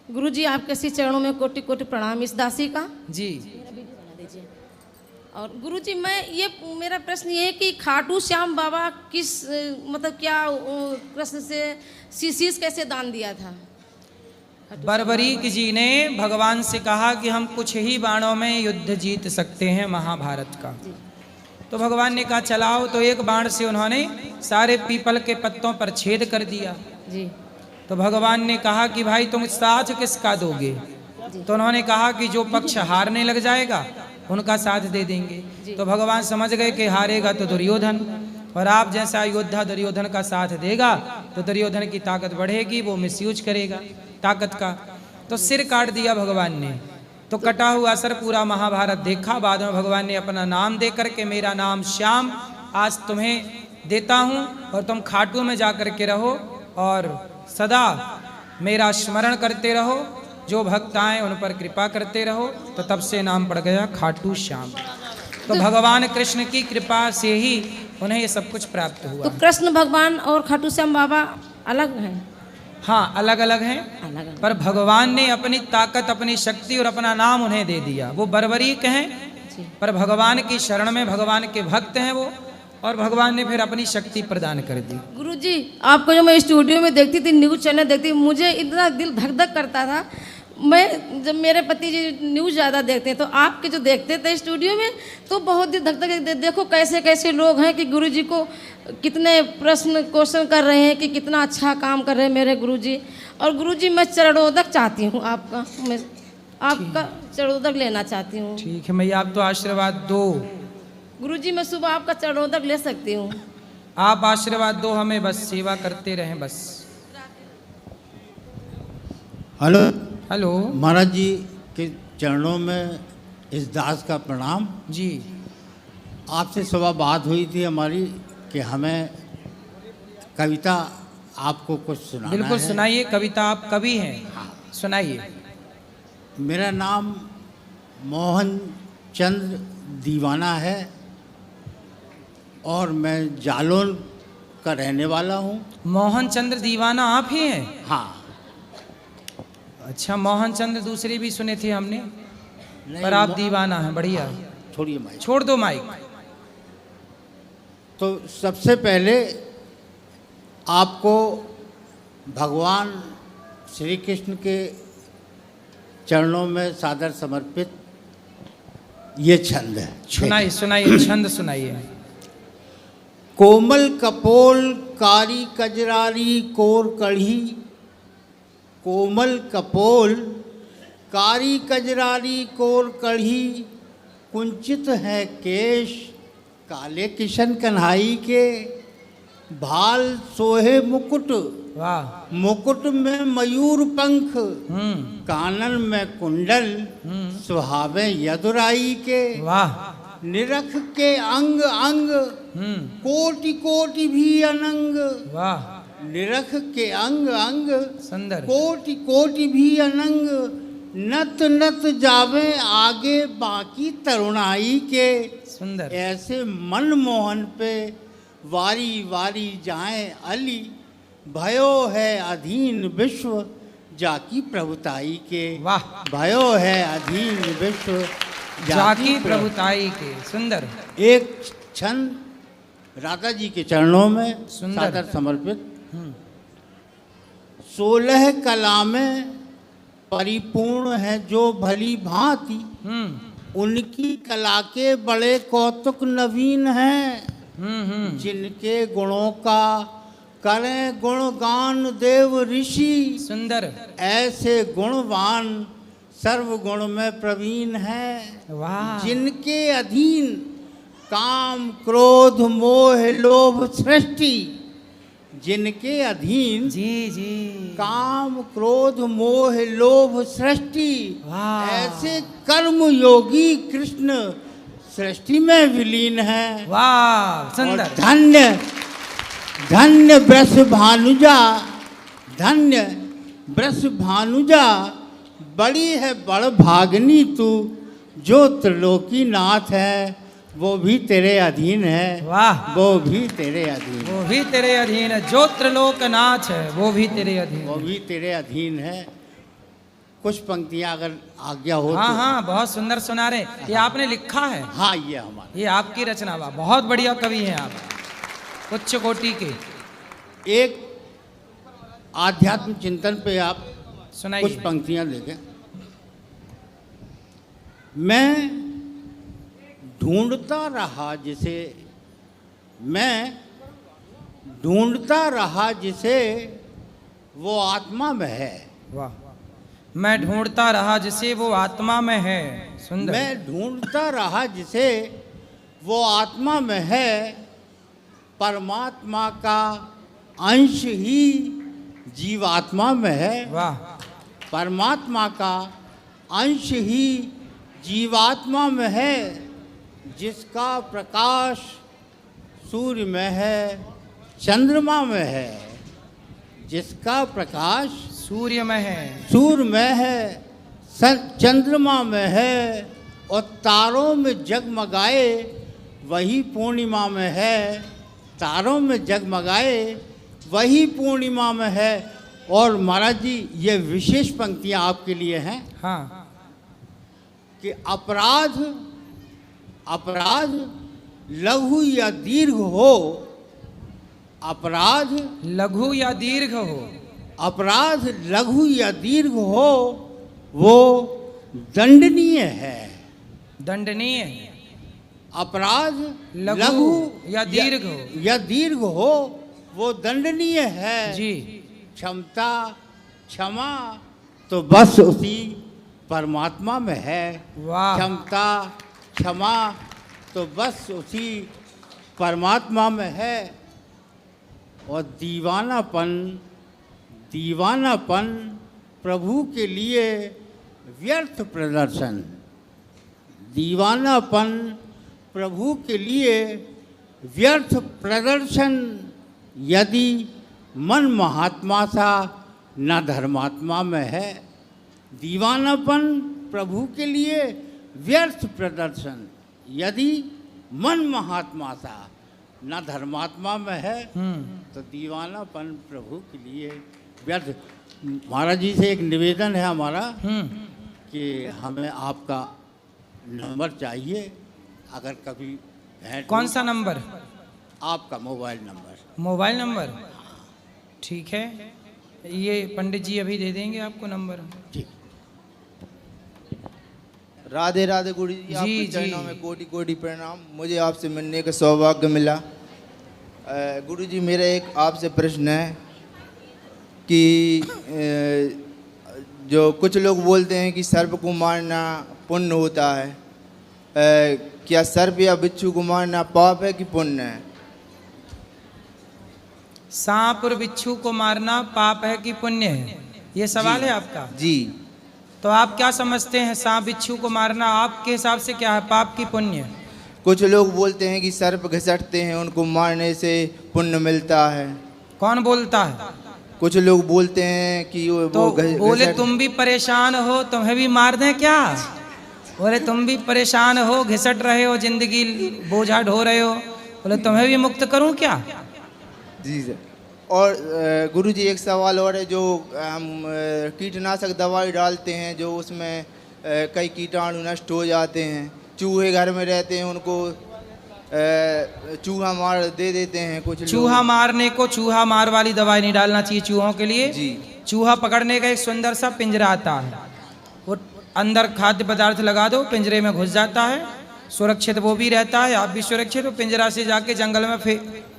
गुरुजी आपके श्री चरणों में कोटि कोटि प्रणाम इस दासी का जी। और गुरुजी मैं ये मेरा प्रश्न ये है कि खाटू श्याम बाबा किस मतलब क्या कृष्ण से शीश कैसे दान दिया था? बर्बरीक जी ने भगवान से कहा कि हम कुछ ही बाणों में युद्ध जीत सकते हैं महाभारत का। तो भगवान ने कहा चलाओ, तो एक बाण से उन्होंने सारे पीपल के पत्तों पर छेद कर दिया जी। तो भगवान ने कहा कि भाई तुम साथ किसका दोगे? तो उन्होंने कहा कि जो पक्ष हारने लग जाएगा उनका साथ दे देंगे। तो भगवान समझ गए कि हारेगा तो दुर्योधन, और आप जैसा योद्धा दुर्योधन का साथ देगा तो दुर्योधन की ताकत बढ़ेगी, वो मिसयूज करेगा ताकत का। तो सिर काट दिया भगवान ने। तो कटा हुआ सर पूरा महाभारत देखा। बाद में भगवान ने अपना नाम दे करके मेरा नाम श्याम आज तुम्हें देता हूँ और तुम खाटू में जा कर के रहो और सदा मेरा स्मरण करते रहो, जो भक्त आए उन पर कृपा करते रहो। तो तब से नाम पड़ गया खाटू श्याम। तो भगवान कृष्ण की कृपा से ही उन्हें ये सब कुछ प्राप्त हुआ। तो कृष्ण भगवान और खाटू श्याम बाबा अलग हैं? हाँ, अलग अलग हैं, अलग। पर भगवान ने अपनी ताकत, अपनी शक्ति और अपना नाम उन्हें दे दिया। वो बर्बरीक हैं, पर भगवान की शरण में भगवान के भक्त हैं वो, और भगवान ने फिर अपनी शक्ति प्रदान कर दी। गुरुजी आपको जो मैं स्टूडियो में देखती थी, न्यूज़ चैनल देखती, मुझे इतना दिल धक धक करता था। मैं जब मेरे पति जी न्यूज़ ज़्यादा देखते हैं तो आपके जो देखते थे स्टूडियो में तो बहुत दिल धक धक। देखो कैसे कैसे लोग हैं कि गुरुजी को कितने क्वेश्चन कर रहे हैं कि कितना अच्छा काम कर रहे हैं मेरे गुरुजी। और गुरुजी मैं चरणोदक चाहती हूँ आपका, मैं आपका चरणोदक लेना चाहती हूँ। ठीक है मैया, आप तो आशीर्वाद दो। गुरुजी मैं सुबह आपका चरणोदक ले सकती हूँ? आप आशीर्वाद दो हमें, बस सेवा करते रहें बस। हेलो हेलो महाराज जी के चरणों में इस दास का प्रणाम जी। आपसे सुबह बात हुई थी हमारी कि हमें कविता आपको कुछ सुनाना है। बिल्कुल सुनाइए, कविता आप कवि हैं, सुनाइए। मेरा नाम मोहन चंद्र दीवाना है और मैं जालौन का रहने वाला हूँ। मोहन चंद्र दीवाना आप ही हैं? हाँ। अच्छा, मोहन चंद्र दूसरे भी सुने थे हमने, पर आप दीवाना हैं। बढ़िया। छोड़िए माइक, छोड़ दो माइक। तो सबसे पहले आपको भगवान श्री कृष्ण के चरणों में सादर समर्पित ये छंद है। सुनाइए सुनाइए, छंद सुनाइए। कोमल कपोल कारी कजरारी कोर कढ़ी, कोमल कपोल कारी कजरारी कोर कढ़ी, कुंचित है केश काले किशन कन्हाई के, भाल सोहे मुकुट वाह। मुकुट में मयूर पंख, हम्म। कानन में कुंडल सुहावे यदुराई के, वाह। निरख के अंग अंग कोटि कोटि भी अनंग, वाह। निरख के अंग अंग सुंदर। कोटि कोटि भी अनंग, नत नत जावे आगे बाकी तरुणाई के, सुंदर। ऐसे मनमोहन पे वारी वारी जाए अली, भयो है अधीन विश्व जाकी प्रभुताई के। वाह। भयो है अधीन विश्व जाकी प्रभुताई के। सुंदर। एक छंद राधा जी के चरणों में सुंदर। सादर समर्पित। 16 कला में परिपूर्ण है जो भली भांति, उनकी कला के बड़े कौतुक नवीन हैं, जिनके गुणों का करें गुणगान देव ऋषि। सुंदर। ऐसे गुणवान सर्वगुण में प्रवीण है, वाह। जिनके अधीन काम क्रोध मोह लोभ सृष्टि, जिनके अधीन जी जी काम क्रोध मोह लोभ सृष्टि, वाह। ऐसे कर्म योगी कृष्ण सृष्टि में विलीन है। वाह। सुंदर। और धन्य धन्य ब्रस भानुजा, धन्य ब्रस भानुजा, बड़ी है बड़ भागनी तू, जो त्रिलोकी नाथ है वो भी तेरे अधीन है। वाह। वो भी तेरे अधीन, वो भी तेरे अधीन है, जो त्रिलोकनाथ है वो भी तेरे अधीन वो है। भी तेरे अधीन है। कुछ पंक्तियां अगर आज्ञा हो हाँ तो। हाँ, बहुत सुंदर सुना रहे। ये आपने लिखा है? हाँ, ये हमारा, ये आपकी रचना हुआ। बहुत बढ़िया कवि हैं आप, उच्च कोटि के। एक आध्यात्म चिंतन पे आप कुछ सुनाइए। पंक्तियां देखें। मैं ढूंढता रहा जिसे, मैं ढूंढता रहा जिसे वो आत्मा में है। वाह। मैं ढूंढता रहा जिसे वो आत्मा में है। सुंदर। मैं ढूंढता रहा जिसे वो आत्मा में है, परमात्मा का अंश ही जीवात्मा में है। वाह। परमात्मा का अंश ही जीवात्मा में है, जिसका प्रकाश सूर्य में है, चंद्रमा में है। जिसका प्रकाश सूर्य में है, सूर्य में है, चंद्रमा में है, और तारों में जगमगाए वही पूर्णिमा में है। तारों में जगमगाए वही पूर्णिमा में है। और महाराज जी, ये विशेष पंक्तियां आपके लिए हैं हाँ। कि अपराध, अपराध लघु या दीर्घ हो, अपराध लघु या दीर्घ हो, अपराध लघु या दीर्घ हो, वो दंडनीय है। दंडनीय। अपराध लघु या दीर्घ हो, या दीर्घ हो, वो दंडनीय है जी। क्षमता, क्षमा तो बस उसी परमात्मा में है। वाह। क्षमता, क्षमा तो बस उसी परमात्मा में है। और दीवानापन, दीवानापन प्रभु के लिए व्यर्थ प्रदर्शन। दीवानापन प्रभु के लिए व्यर्थ प्रदर्शन, यदि मन महात्मा सा न धर्मात्मा में है। दीवानापन प्रभु के लिए व्यर्थ प्रदर्शन, यदि मन महात्मा सा न धर्मात्मा में है, तो दीवानापन प्रभु के लिए व्यर्थ। महाराज जी से एक निवेदन है हमारा कि हमें आपका नंबर चाहिए, अगर कभी भेंट। कौन सा नंबर? आपका मोबाइल नंबर। मोबाइल नंबर, ठीक है। ये पंडित जी अभी दे देंगे आपको नंबर। ठीक। राधे राधे गुरु जी, आपके जी। चरणों में कोटि कोटि प्रणाम। मुझे आपसे मिलने का सौभाग्य मिला। गुरु जी, मेरा एक आपसे प्रश्न है कि जो कुछ लोग बोलते हैं कि सर्प को मारना पुण्य होता है, क्या सर्प या बिच्छू को मारना पाप है कि पुण्य है? सांप और बिच्छू को मारना पाप है कि पुण्य है, ये सवाल है आपका? जी। तो आप क्या समझते हैं, सांप बिच्छू को मारना आपके हिसाब से क्या है, पाप की पुण्य? कुछ लोग बोलते हैं कि सर्प घसटते हैं, उनको मारने से पुण्य मिलता है। कौन बोलता है? कुछ लोग बोलते हैं कि तो वो बोले तुम भी परेशान हो, तुम्हें भी मार दें क्या? बोले तुम भी परेशान हो, घिसट रहे हो, जिंदगी बोझा ढो रहे हो, बोले तुम्हें भी मुक्त करूं क्या? जी सर। और गुरु जी, एक सवाल और है। जो हम कीटनाशक दवाई डालते हैं, जो उसमें कई कीटाणु नष्ट हो जाते हैं। चूहे घर में रहते हैं, उनको चूहा मार दे देते हैं कुछ लोग। चूहा मारने को चूहा मार वाली दवाई नहीं डालना चाहिए चूहों के लिए। जी। चूहा पकड़ने का एक सुंदर सा पिंजरा आता है, वो अंदर खाद्य पदार्थ लगा दो, पिंजरे में घुस जाता है, सुरक्षित वो भी रहता है, आप भी सुरक्षित हो। पिंजरा से जाके जंगल में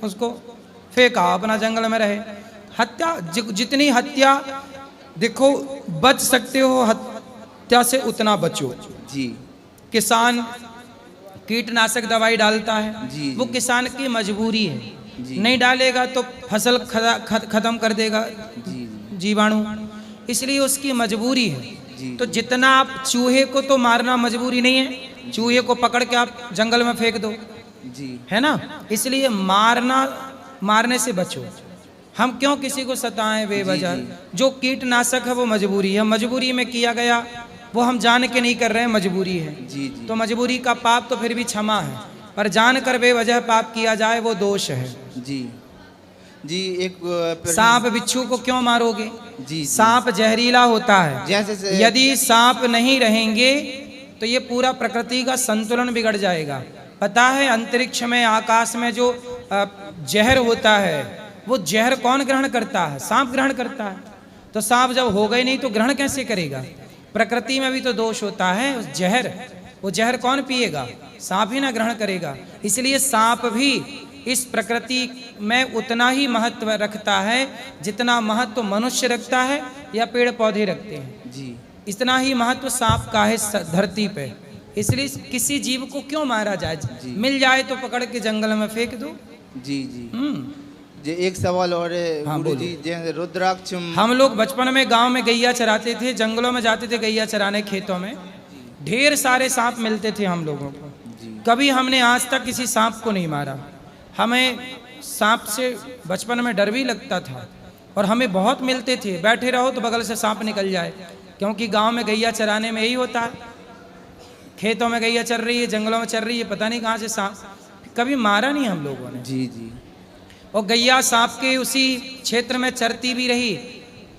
उसको फेंका, अपना जंगल में रहे। हत्या, जितनी हत्या देखो बच सकते हो हत्या से उतना बचो। जी। किसान कीटनाशक दवाई डालता है, जी, वो जी। किसान की मजबूरी है, जी। नहीं डालेगा तो फसल खत्म कर देगा जी। जीवाणु, इसलिए उसकी मजबूरी है। जी। तो जितना आप चूहे को तो मारना मजबूरी नहीं है, चूहे को पकड़ के आप जंगल में फेंक दो, जी। है ना? इसलिए मारने से बचो। हम क्यों किसी को सताएं बेवजह? जी, जो कीटनाशक है वो मजबूरी है, मजबूरी में किया गया, वो हम जान के नहीं कर रहे हैं, मजबूरी है। जी। जी। तो मजबूरी का पाप तो फिर भी क्षमा है, पर जान कर बेवजह पाप किया जाए वो दोष है। जी। जी एक सांप बिच्छू को क्यों मारोगे? जी सांप जहरीला होता है। जैसे यदि सांप नहीं रहेंगे तो ये पूरा प्रकृति का संतुलन बिगड़ जाएगा। पता है अंतरिक्ष में आकाश में जो जहर होता है वो जहर कौन ग्रहण करता है? सांप ग्रहण करता है। तो सांप जब हो गए नहीं तो ग्रहण कैसे करेगा? प्रकृति में भी तो दोष होता है उस जहर, वो जहर कौन पिएगा? सांप ही ना ग्रहण करेगा। इसलिए सांप भी इस प्रकृति में उतना ही महत्व रखता है जितना महत्व मनुष्य रखता है या पेड़ पौधे रखते हैं। जी इतना ही महत्व सांप का है धरती पे। इसलिए किसी जीव को क्यों मारा जाए? मिल जाए तो पकड़ के जंगल में फेंक दो। जी जी जी एक सवाल और है हाँ, गुरु जी, जैसे रुद्राक्ष हम लोग बचपन में गांव में गैया चराते थे, जंगलों में जाते थे गैया चराने, खेतों में ढेर सारे सांप मिलते थे हम लोगों को। कभी हमने आज तक किसी सांप को नहीं मारा। हमें सांप से बचपन में डर भी लगता था और हमें बहुत मिलते थे। बैठे रहो तो बगल से सांप निकल जाए, क्योंकि गांव में गैया चराने में यही होता है। खेतों में गैया चल रही है, जंगलों में चल रही है, पता नहीं कहाँ से सांप। कभी मारा नहीं हम लोगों ने। जी जी और गैया सांप के उसी क्षेत्र में चरती भी रही।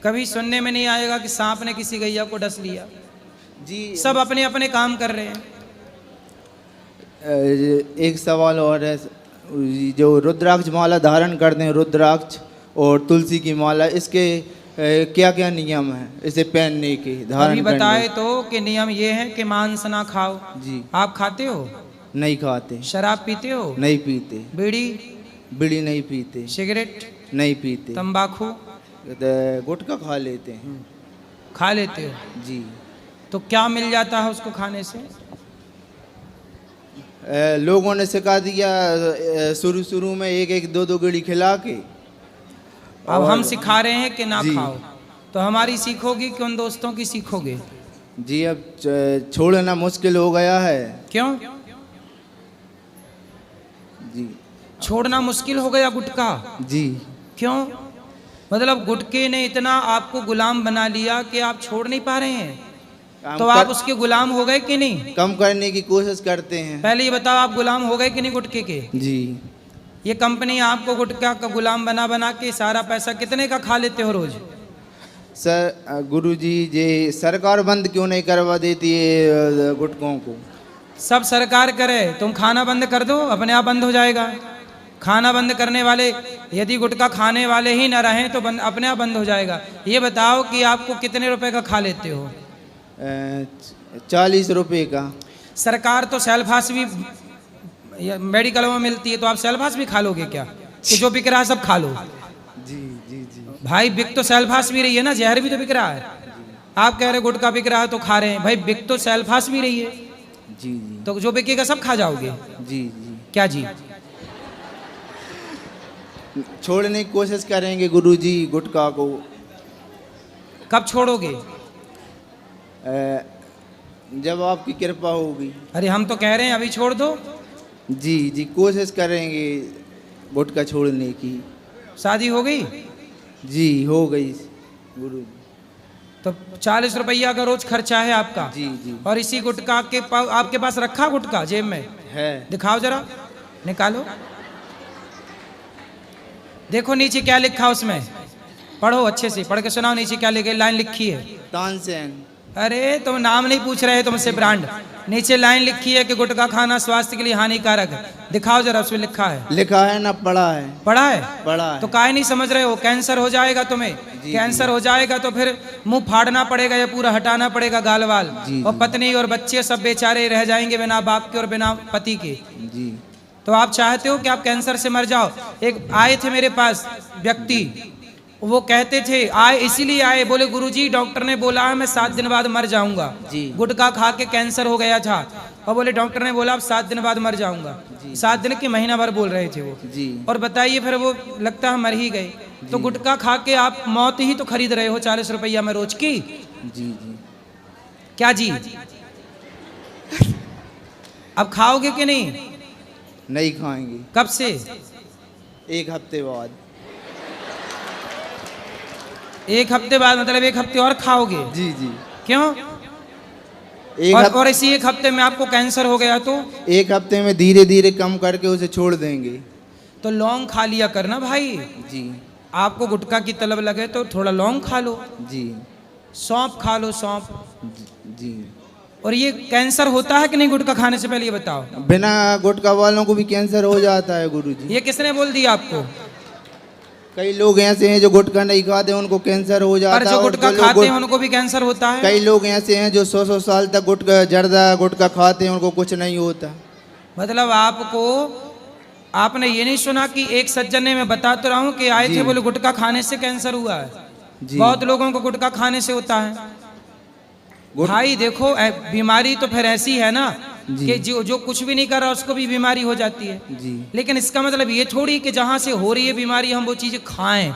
कभी सुनने में नहीं आएगा कि सांप ने किसी गैया को डस लिया। जी सब अपने अपने काम कर रहे हैं। एक सवाल और है, जो रुद्राक्ष माला धारण करते हैं, रुद्राक्ष और तुलसी की माला, इसके क्या क्या नियम है इसे पहनने के, धारण अभी करने बताए तो कि नियम ये है कि मांस ना खाओ। जी आप खाते हो? नहीं खाते। शराब पीते हो? नहीं पीते। बीड़ी बीड़ी नहीं पीते। सिगरेट नहीं पीते। तंबाकू गुटखा खा लेते हैं। खा लेते हो? जी तो क्या मिल जाता है उसको खाने से? लोगों ने सिखा दिया शुरू शुरू में एक एक दो दो गीड़ी खिला के। अब हम सिखा रहे हैं कि ना जी। खाओ, तो हमारी सीखोगी कि उन दोस्तों की सीखोगे? जी अब छोड़ना मुश्किल हो गया है। क्यों जी छोड़ना मुश्किल हो गया गुटखा? जी क्यों? मतलब गुटखे ने इतना आपको गुलाम बना लिया कि आप छोड़ नहीं पा रहे हैं। तो आप उसके गुलाम हो गए कि नहीं? कम करने की कोशिश करते हैं। पहले ये बताओ, आप गुलाम हो गए कि नहीं गुटखे के? जी ये कंपनी आपको गुटखा का गुलाम बना बना के सारा पैसा कितने का खा लेते हो रोज? सर गुरुजी, ये सरकार बंद क्यों नहीं करवा देती है गुटखों को? सब सरकार करे, तुम खाना बंद कर दो, अपने आप बंद हो जाएगा। खाना बंद करने वाले, यदि गुटखा खाने वाले ही न रहें तो अपने आप बंद हो जाएगा। ये बताओ कि आपको कितने रुपए का खा लेते हो? 40 रुपए का। सरकार तो सेल्फास भी मेडिकलों में मिलती है, तो आप सेल्फास भी खा लोगे क्या कि जो बिक रहा है सब खा लो? जी जी जी भाई बिक तो सेल्फास भी रही है ना, जहर भी तो बिक रहा है। आप कह रहे गुटखा बिक रहा है तो खा रहे हैं, भाई बिक तो सेल्फास भी रही है। जी जी तो जो बिकेगा सब खा जाओगे? जी जी क्या जी? छोड़ने की कोशिश करेंगे गुरुजी गुटखा को। कब छोड़ोगे? जब आपकी कृपा होगी। अरे हम तो कह रहे हैं अभी छोड़ दो। जी जी कोशिश करेंगे गुटखा छोड़ने की। शादी हो गई? जी हो गई गुरु। तो 40 रुपया का रोज खर्चा है आपका। जी जी और इसी गुटखा के आपके पास रखा गुटखा जेब में? है। दिखाओ जरा, निकालो, देखो नीचे क्या लिखा उसमें। पढ़ो अच्छे से, पढ़ के सुनाओ नीचे क्या लिखे, लाइन लिखी है। तानसेन। अरे तुम नाम नहीं पूछ रहे, तुमसे ब्रांड। नीचे लाइन लिखी है कि गुटखा खाना स्वास्थ्य के लिए हानिकारक है। दिखाओ जरा, उसमें लिखा है। लिखा है ना पढ़ा है? पढ़ा है? पढ़ा है। तो काहे नहीं समझ रहे हो? कैंसर हो जाएगा तुम्हें। कैंसर हो जाएगा तो फिर मुंह फाड़ना पड़ेगा या पूरा हटाना पड़ेगा गाल वाल। और पत्नी और बच्चे सब बेचारे रह जाएंगे बिना बाप के और बिना पति के। जी तो आप चाहते हो कि आप कैंसर से मर जाओ? एक आए थे मेरे पास व्यक्ति, वो कहते थे, आए इसीलिए आए, बोले गुरुजी डॉक्टर ने बोला है मैं 7 दिन बाद मर जाऊंगा। गुटखा खा के कैंसर हो गया था और बोले डॉक्टर ने बोला अब 7 दिन बाद मर जाऊंगा। 7 दिन के महीना भर बोल रहे थे वो। और बताइए फिर वो लगता है मर ही गए। तो गुटखा खा के आप मौत ही तो खरीद रहे हो 40 रुपया में रोज की। जी जी क्या जी? अब खाओगे कि नहीं? नहीं खाएंगे। कब से? 1 हफ्ते बाद। 1 हफ्ते बाद मतलब 1 हफ्ते और खाओगे? जी जी। क्यों? और इसी 1 हफ्ते में आपको कैंसर हो गया तो? 1 हफ्ते में धीरे धीरे कम करके उसे छोड़ देंगे। तो लौंग खा लिया करना भाई। जी आपको गुटखा की तलब लगे तो थोड़ा लौंग खा लो, जी सौंफ खा लो, सौंफ। जी। और ये कैंसर होता है कि नहीं गुटखा खाने से पहले ये बताओ। बिना गुटखा वालों को भी कैंसर हो जाता है गुरुजी। ये किसने बोल दिया आपको? कई लोग ऐसे हैं जो गुटखा नहीं खाते उनको कैंसर हो जाता पर है। जो और गुटखा लोग खाते हैं उनको भी कैंसर होता है। कई लोग ऐसे हैं जो 100 साल तक गुटखा जर्दा गुटखा खाते हैं उनको कुछ नहीं होता। मतलब आपने ये नहीं सुना कि एक सज्जन ने, मैं बता तो रहा हूँ कि आए थे, बोले गुटखा खाने से कैंसर हुआ है। बहुत लोगों को गुटखा खाने से होता है। भाई देखो बीमारी तो फिर ऐसी है ना कि जो कुछ भी नहीं कर रहा उसको भी बीमारी हो जाती है जी। लेकिन इसका मतलब ये थोड़ी कि जहां से हो रही है बीमारी हम वो चीजें खाएं।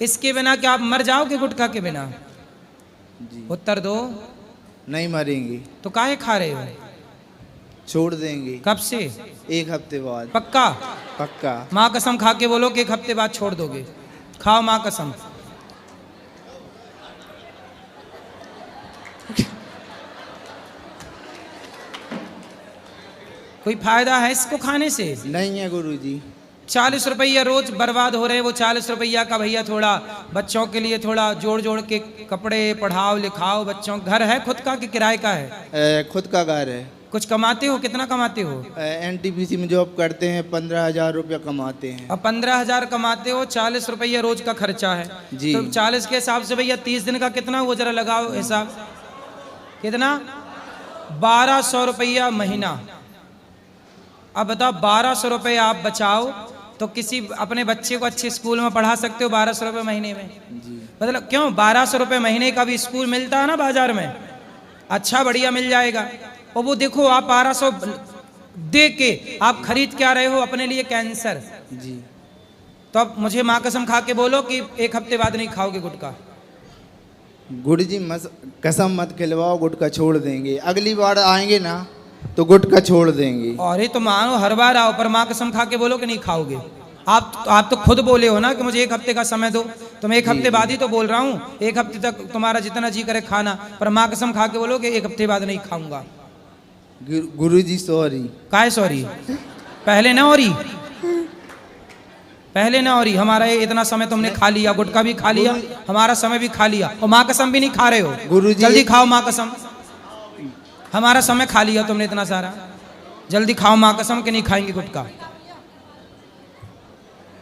इसके बिना क्या आप मर जाओगे गुटखा के बिना? जी। उत्तर दो। नहीं मरेंगे। तो काहे खा रहे हो? छोड़ देंगे। कब से? 1 हफ्ते बाद। पक्का? पक्का। माँ कसम खा के बोलो कि 1 हफ्ते बाद छोड़ दोगे। खाओ माँ कसम। कोई फायदा है इसको खाने से? नहीं है गुरुजी। 40 रुपया रोज बर्बाद हो रहे हैं। वो 40 रुपया का भैया थोड़ा बच्चों के लिए थोड़ा जोड़ जोड़ के कपड़े पढ़ाओ लिखाओ बच्चों। घर है खुद का कि किराए का है? खुद का घर है। कुछ कमाते हो? कितना कमाते हो? NTPC में जॉब करते हैं, 15,000 रुपया कमाते हैं। अब 15,000 कमाते हो, 40 रुपया रोज का खर्चा है जी। तो 40 के हिसाब से भैया 30 दिन का कितना हुआ जरा लगाओ हिसाब। कितना? 1200 रुपया महीना। अब बताओ 1200 रुपये आप बचाओ तो किसी अपने बच्चे को अच्छे स्कूल में पढ़ा सकते हो 1200 रुपये महीने में। मतलब क्यों? 1200 रुपये महीने का भी स्कूल मिलता है ना बाजार में, अच्छा बढ़िया मिल जाएगा। और वो देखो आप 1200 दे के आप खरीद क्या रहे हो अपने लिए? कैंसर। जी। तो अब मुझे माँ कसम खा के बोलो कि 1 हफ्ते बाद नहीं खाओगे गुटखा। गुरुजी कसम मत खिलवाओ, गुटखा छोड़ देंगे। अगली बार आएंगे ना तो गुटखा छोड़ देंगे। अरे तो मानो हर बार आओ पर माँ कसम खा के बोलो कि नहीं खाओगे। आप तो खुद बोले हो ना कि मुझे 1 हफ्ते का समय दो, तो मैं 1 हफ्ते बाद ही तो बोल रहा हूँ। 1 हफ्ते तक तुम्हारा जितना जी करे खाना, पर माँ कसम खा के बोलो कि 1 हफ्ते बाद नहीं खाऊंगा। गुरुजी सॉरी। काहे सॉरी? पहले ना हो रही, पहले ना हो रही। हमारा ये इतना समय तुमने खा लिया, गुटखा भी खा लिया, हमारा समय भी खा लिया और माँ कसम भी नहीं खा रहे हो। गुरुजी जल्दी खाओ माँ कसम। हमारा समय खा लिया तुमने इतना सारा, जल्दी खाओ माँ कसम के नहीं खाएंगे गुटखा।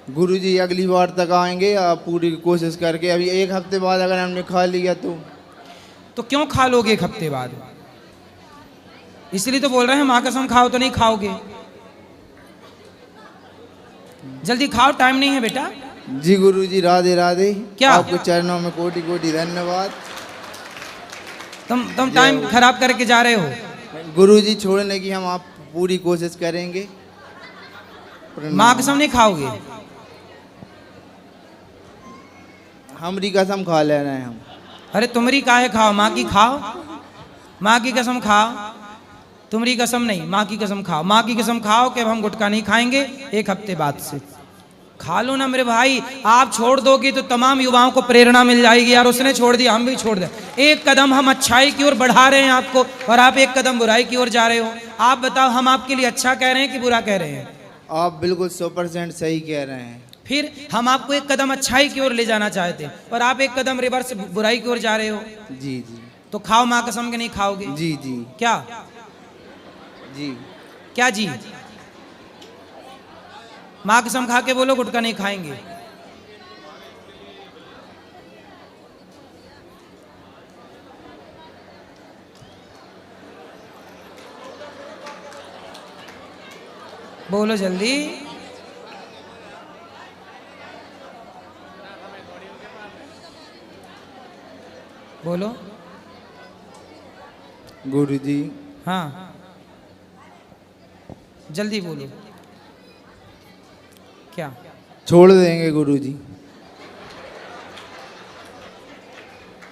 गुरुजी अगली बार तक आएंगे, आप पूरी कोशिश करके। अभी 1 हफ्ते बाद अगर हमने खा लिया तो क्यों खा लोगे 1 हफ्ते बाद? इसलिए तो बोल रहे हैं माँ कसम खाओ तो नहीं खाओगे। जल्दी खाओ, टाइम नहीं है बेटा। जी गुरुजी राधे राधे। क्या? आपके चरणों में कोटि कोटि धन्यवाद। तुम टाइम खराब करके जा रहे हो। गुरुजी छोड़ने की हम आप पूरी कोशिश करेंगे। माँ कसम नहीं खाओगे? हमरी कसम खा ले रहे हैं हम। अरे तुमरी काहे खाओ, माँ की खाओ, माँ की कसम खाओ। तुम्हारी कसम नहीं, माँ की कसम खाओ। माँ की कसम खाओ कि अब हम गुटखा नहीं खाएंगे 1 हफ्ते बाद से। खा लो ना मेरे भाई। आप छोड़ दोगे तो तमाम युवाओं को प्रेरणा मिल जाएगी, यार उसने छोड़ दिया हम भी छोड़ दें। 1 कदम हम अच्छाई की ओर बढ़ा रहे हैं आपको और आप 1 कदम बुराई की ओर जा रहे हो। आप बताओ हम आपके लिए अच्छा कह रहे हैं कि बुरा कह रहे हैं? आप बिल्कुल 100% सही कह रहे हैं। फिर हम आपको 1 कदम अच्छाई की ओर ले जाना चाहते हैं और आप 1 कदम रिवर्स बुराई की ओर जा रहे हो। जी जी। तो खाओ माँ कसम के नहीं खाओगे? जी जी। क्या जी क्या जी? माँ कसम खा के बोलो गुटखा नहीं खाएंगे। बोलो जल्दी। बोलो। गुरुजी। हाँ जल्दी बोलो। क्या? छोड़ देंगे गुरुजी।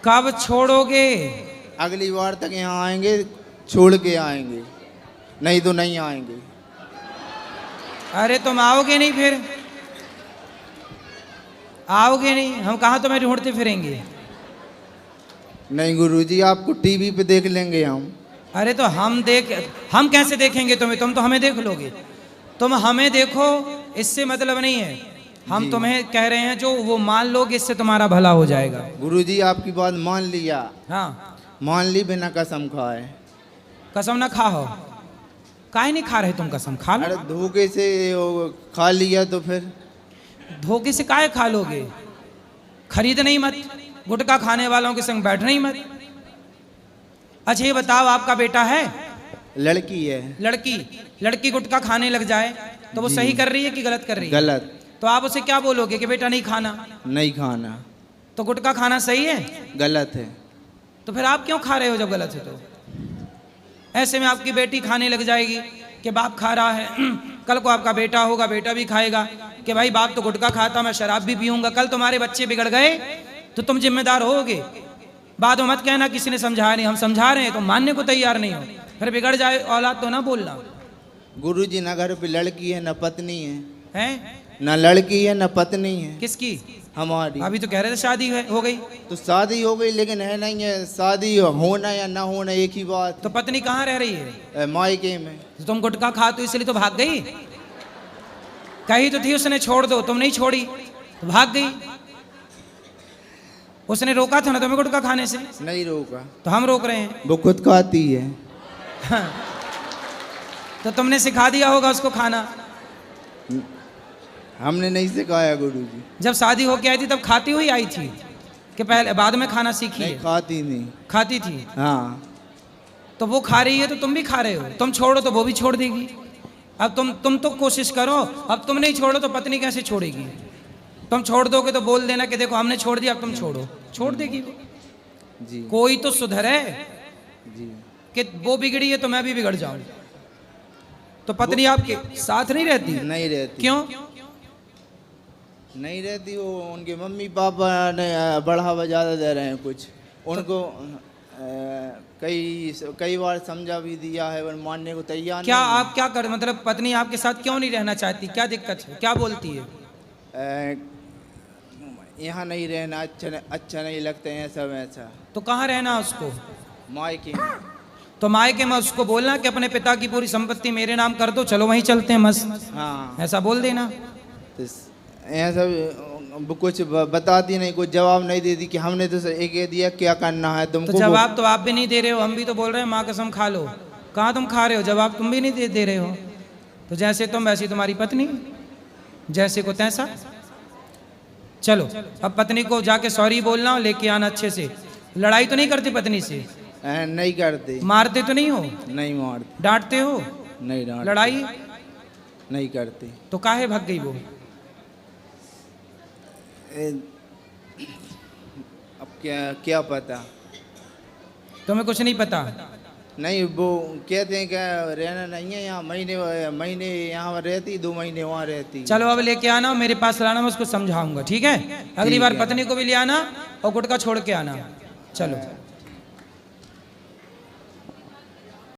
कब छोड़ोगे? अगली बार तक यहाँ आएंगे, छोड़ के आएंगे, नहीं तो नहीं आएंगे। अरे तुम आओगे नहीं, फिर आओगे नहीं, हम कहाँ तुम्हें ढूंढते फिरेंगे? नहीं गुरुजी, आपको टीवी पे देख लेंगे हम। अरे तो हम कैसे देखेंगे तुम्हें? तुम तो हमें देख लोगे। तुम हमें देखो इससे मतलब नहीं है, हम तुम्हें कह रहे हैं जो वो मान लोगे इससे तुम्हारा भला हो जाएगा। गुरुजी आपकी बात मान लिया, हाँ, मान ली बिना कसम खाए। कसम ना खाओ, काहे नहीं खा रहे तुम कसम? खा लो। अरे धोखे से वो खा लिया तो फिर धोखे से काहे खा लोगे? खरीद नहीं मत, गुटखा खाने वालों के संग बैठ नहीं मत। अच्छा ये बताओ, आपका बेटा है? लड़की है। लड़की? लड़की गुटखा खाने लग जाए तो वो जी। सही कर रही है कि गलत कर रही है? गलत। तो आप उसे क्या बोलोगे कि बेटा नहीं खाना? नहीं खाना। तो गुटखा खाना सही है? गलत है। तो फिर आप क्यों खा रहे हो जब गलत है? तो ऐसे में आपकी बेटी खाने लग जाएगी कि बाप खा रहा है, कल को आपका बेटा होगा, बेटा भी खाएगा कि भाई बाप तो गुटखा खाता, मैं शराब भी पीऊंगा। कल तुम्हारे बच्चे बिगड़ गए तो तुम जिम्मेदार होगे। बाद में मत कहना किसी ने समझाया नहीं, हम समझा रहे हैं, तुम मानने को तैयार नहीं हो, फिर बिगड़ जाए औलाद तो ना बोलना। गुरुजी ना घर पे लड़की है ना पत्नी है, हैं? ना लड़की है ना पत्नी है। किसकी? हमारी। अभी तो कह रहे थे शादी हो गई। तो शादी हो गई लेकिन है नहीं है, शादी होना या ना होना एक ही बात। तो पत्नी कहाँ रह रही है? मायके में। तो तुम गुटखा खा तो इसलिए तो भाग गई? कही तो थी उसने छोड़ दो, तुम नहीं छोड़ी तो भाग गई। उसने रोका था ना तुम्हें गुटखा खाने से? नहीं रोका। तो हम रोक रहे हैं। वो खुद खाती है। तो तुमने सिखा दिया होगा उसको खाना। हमने नहीं सिखाया गुरुजी। जब शादी होके आई थी तब खाती हुई आई थी कि पहले बाद में खाना सीखी नहीं है? खाती नहीं। खाती थी। हाँ। तो वो खा रही है तो तुम भी खा रहे हो। तुम छोड़ो तो वो भी छोड़ देगी। अब तुम तो कोशिश करो, अब तुम नहीं छोड़ो तो पत्नी कैसे छोड़ेगी? तुम छोड़ दोगे तो बोल देना कि देखो हमने छोड़ दिया, अब तुम छोड़ो, छोड़ देगी वो। जी। कोई तो सुधरे जी। कि वो बिगड़ी है तो मैं भी बिगड़ जाऊं। तो पत्नी आपके साथ नहीं रहती? नहीं रहती। क्यों नहीं रहती? वो उनके मम्मी पापा ने बढ़ावा ज़्यादा दे रहे हैं कुछ उनको। कई बार समझा भी दिया है पर मानने को तैयार क्या? नहीं है। आप क्या कर, मतलब पत्नी आपके साथ क्यों नहीं रहना चाहती? क्या दिक्कत है? क्या बोलती है? यहाँ नहीं रहना अच्छा नहीं लगता है सब ऐसा। तो कहाँ रहना उसको? मायके। तो मायके में उसको बोलना कि अपने पिता की पूरी संपत्ति मेरे नाम कर दो, चलो वहीं चलते हैं मस्त, हाँ। ऐसा बोल देना। तो यहाँ सब कुछ बताती नहीं, कुछ जवाब नहीं देती कि हमने तो एक दिया क्या करना है तुमको। तो जवाब तो आप भी नहीं दे रहे हो, हम भी तो बोल रहे हैं माँ कसम खा लो। कहाँ तुम खा रहे हो? जवाब तुम भी नहीं दे रहे हो। तो जैसे तुम वैसी तुम्हारी पत्नी, जैसे को तैसा। चलो अब पत्नी को जाके सॉरी बोलना और लेके आना अच्छे से। लड़ाई तो नहीं करती पत्नी से? नहीं करते। मारते तो नहीं हो? नहीं मारते। डांटते हो? नहीं डांटते। लड़ाई नहीं करते। तो काहे भाग गई वो? अब क्या पता। तुम्हें कुछ नहीं पता? नहीं वो कहते हैं क्या रहना नहीं है यहाँ, महीने यहाँ रहती, 2 महीने वहाँ रहती। चलो अब लेके आना, मेरे पास लाना, मैं उसको समझाऊंगा, ठीक है? अगली बार पत्नी को भी ले आना और गुटखा छोड़ के आना। चलो।